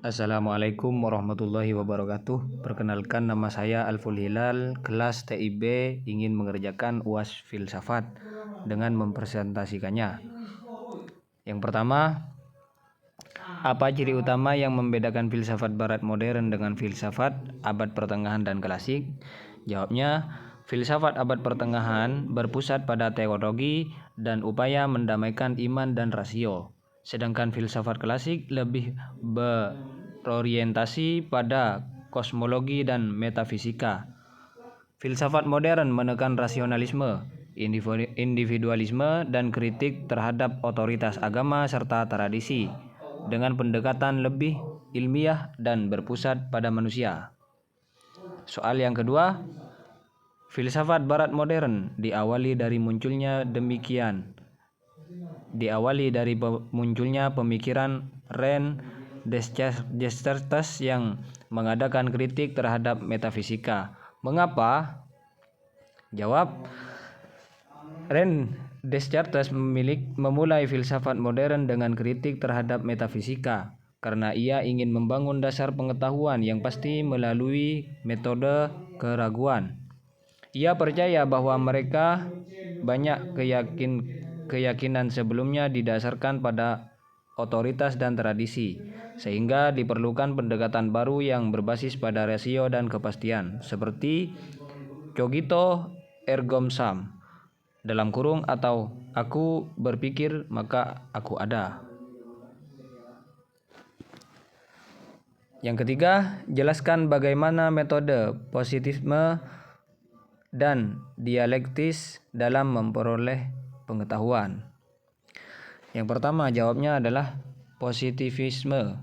Assalamualaikum warahmatullahi wabarakatuh. Perkenalkan, nama saya Alful Hilal, kelas TIB, ingin mengerjakan UAS filsafat dengan mempresentasikannya. Yang pertama, apa ciri utama yang membedakan filsafat barat modern dengan filsafat abad pertengahan dan klasik? Jawabnya, filsafat abad pertengahan berpusat pada teologi dan upaya mendamaikan iman dan rasio. Sedangkan filsafat klasik lebih berorientasi pada kosmologi dan metafisika. Filsafat modern menekan rasionalisme, individualisme, dan kritik terhadap otoritas agama serta tradisi, dengan pendekatan lebih ilmiah dan berpusat pada manusia. Soal yang kedua, filsafat barat modern diawali dari munculnya pemikiran René Descartes yang mengadakan kritik terhadap metafisika. Mengapa? Jawab, René Descartes memulai filsafat modern dengan kritik terhadap metafisika karena ia ingin membangun dasar pengetahuan yang pasti melalui metode keraguan. Ia percaya bahwa mereka banyak keyakinan sebelumnya didasarkan pada otoritas dan tradisi, sehingga diperlukan pendekatan baru yang berbasis pada rasio dan kepastian, seperti cogito ergo sum atau aku berpikir maka aku ada. Yang ketiga, jelaskan bagaimana metode positifisme dan dialektis dalam memperoleh pengetahuan. Yang pertama, jawabnya adalah positivisme.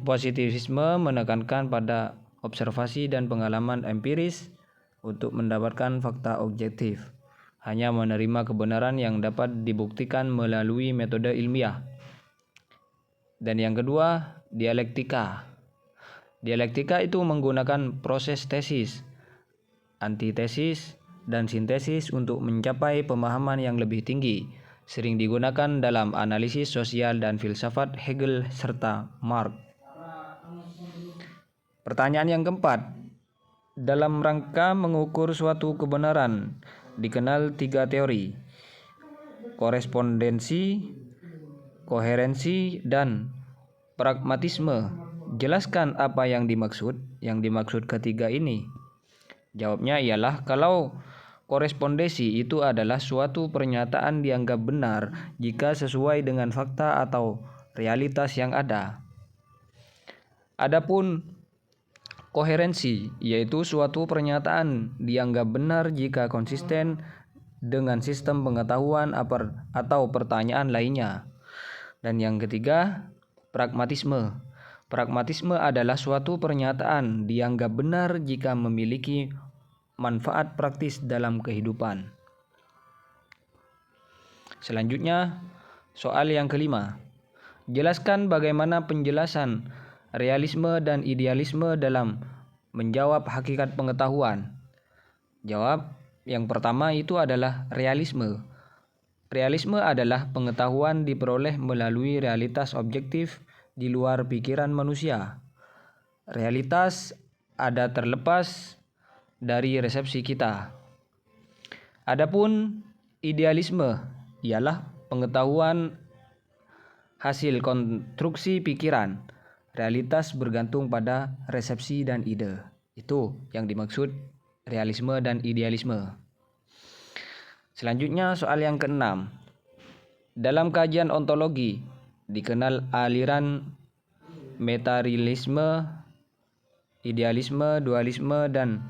Positivisme menekankan pada observasi dan pengalaman empiris untuk mendapatkan fakta objektif, hanya menerima kebenaran yang dapat dibuktikan melalui metode ilmiah. Dan yang kedua, dialektika. Dialektika itu menggunakan proses tesis, antitesis, dan sintesis untuk mencapai pemahaman yang lebih tinggi. Sering digunakan dalam analisis sosial dan filsafat Hegel serta Marx. Pertanyaan yang keempat, dalam rangka mengukur suatu kebenaran dikenal 3 teori: korespondensi, koherensi, dan pragmatisme. Jelaskan apa yang dimaksud ketiga ini. Jawabnya ialah, kalau korespondensi itu adalah suatu pernyataan dianggap benar jika sesuai dengan fakta atau realitas yang ada. Adapun koherensi yaitu suatu pernyataan dianggap benar jika konsisten dengan sistem pengetahuan atau pertanyaan lainnya. Dan yang ketiga, pragmatisme. Pragmatisme adalah suatu pernyataan dianggap benar jika memiliki manfaat praktis dalam kehidupan. Selanjutnya, soal yang kelima. Jelaskan bagaimana penjelasan realisme dan idealisme dalam menjawab hakikat pengetahuan. Jawab, yang pertama itu adalah realisme. Realisme adalah pengetahuan diperoleh melalui realitas objektif di luar pikiran manusia. Realitas ada terlepas dari resepsi kita. Adapun idealisme ialah pengetahuan hasil konstruksi pikiran. Realitas bergantung pada resepsi dan ide. Itu yang dimaksud realisme dan idealisme. Selanjutnya, soal yang keenam. Dalam kajian ontologi dikenal aliran materialisme, idealisme, dualisme, dan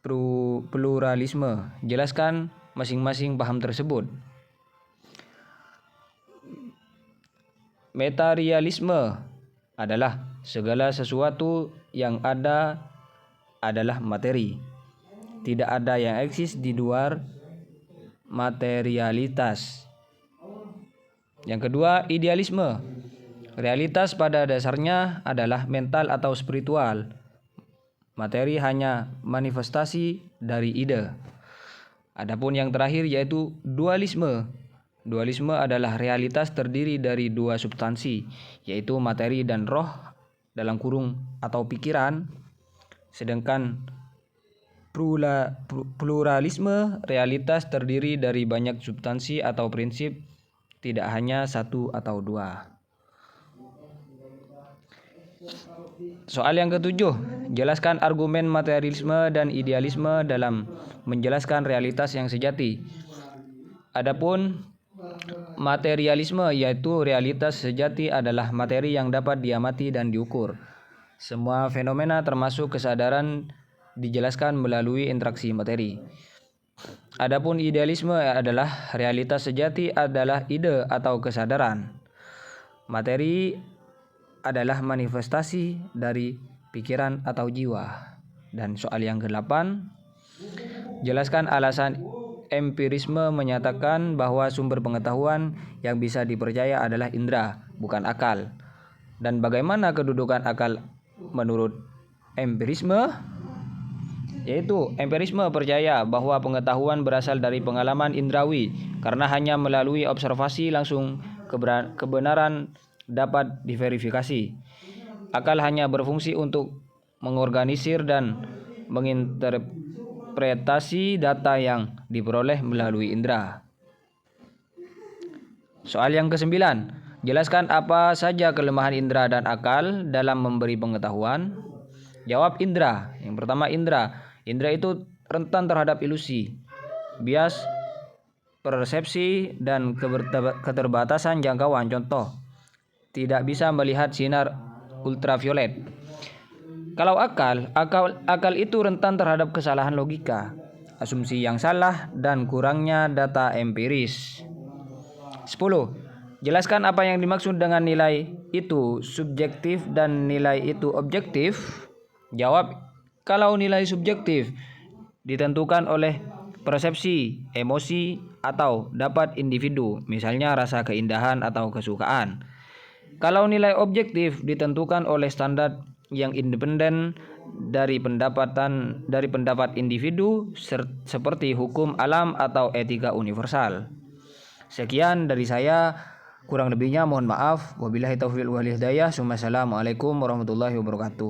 pluralisme. Jelaskan masing-masing paham tersebut. Materialisme adalah segala sesuatu yang ada adalah materi. Tidak ada yang eksis di luar materialitas. Yang kedua, idealisme. Realitas pada dasarnya adalah mental atau spiritual. Materi hanya manifestasi dari ide. Adapun yang terakhir yaitu dualisme. Dualisme adalah realitas terdiri dari dua substansi, yaitu materi dan roh dalam kurung atau pikiran. Sedangkan pluralisme realitas terdiri dari banyak substansi atau prinsip, tidak hanya satu atau dua. Soal yang ketujuh, jelaskan argumen materialisme dan idealisme dalam menjelaskan realitas yang sejati. Adapun materialisme yaitu realitas sejati adalah materi yang dapat diamati dan diukur. Semua fenomena termasuk kesadaran dijelaskan melalui interaksi materi. Adapun idealisme adalah realitas sejati adalah ide atau kesadaran. Materi adalah manifestasi dari pikiran atau jiwa. Dan soal yang ke-8, jelaskan alasan empirisme menyatakan bahwa sumber pengetahuan yang bisa dipercaya adalah indera, bukan akal. Dan bagaimana kedudukan akal menurut empirisme? Yaitu empirisme percaya bahwa pengetahuan berasal dari pengalaman indrawi karena hanya melalui observasi langsung kebenaran dapat diverifikasi. Akal hanya berfungsi untuk mengorganisir dan menginterpretasi data yang diperoleh melalui indera. Soal yang ke-9, jelaskan apa saja kelemahan indera dan akal dalam memberi pengetahuan. Jawab indera. Yang pertama indera. Indera itu rentan terhadap ilusi, bias persepsi, dan keterbatasan jangkauan. Contoh, tidak bisa melihat sinar ultraviolet. Kalau akal itu rentan terhadap kesalahan logika, asumsi yang salah, dan kurangnya data empiris. 10. Jelaskan apa yang dimaksud dengan nilai itu subjektif dan nilai itu objektif. Jawab, kalau nilai subjektif ditentukan oleh persepsi, emosi, atau dapat individu, misalnya rasa keindahan atau kesukaan. Kalau nilai objektif ditentukan oleh standar yang independen dari pendapat individu seperti hukum alam atau etika universal. Sekian dari saya, kurang lebihnya mohon maaf. Wabillahi taufiq wal hidayah. Assalamualaikum warahmatullahi wabarakatuh.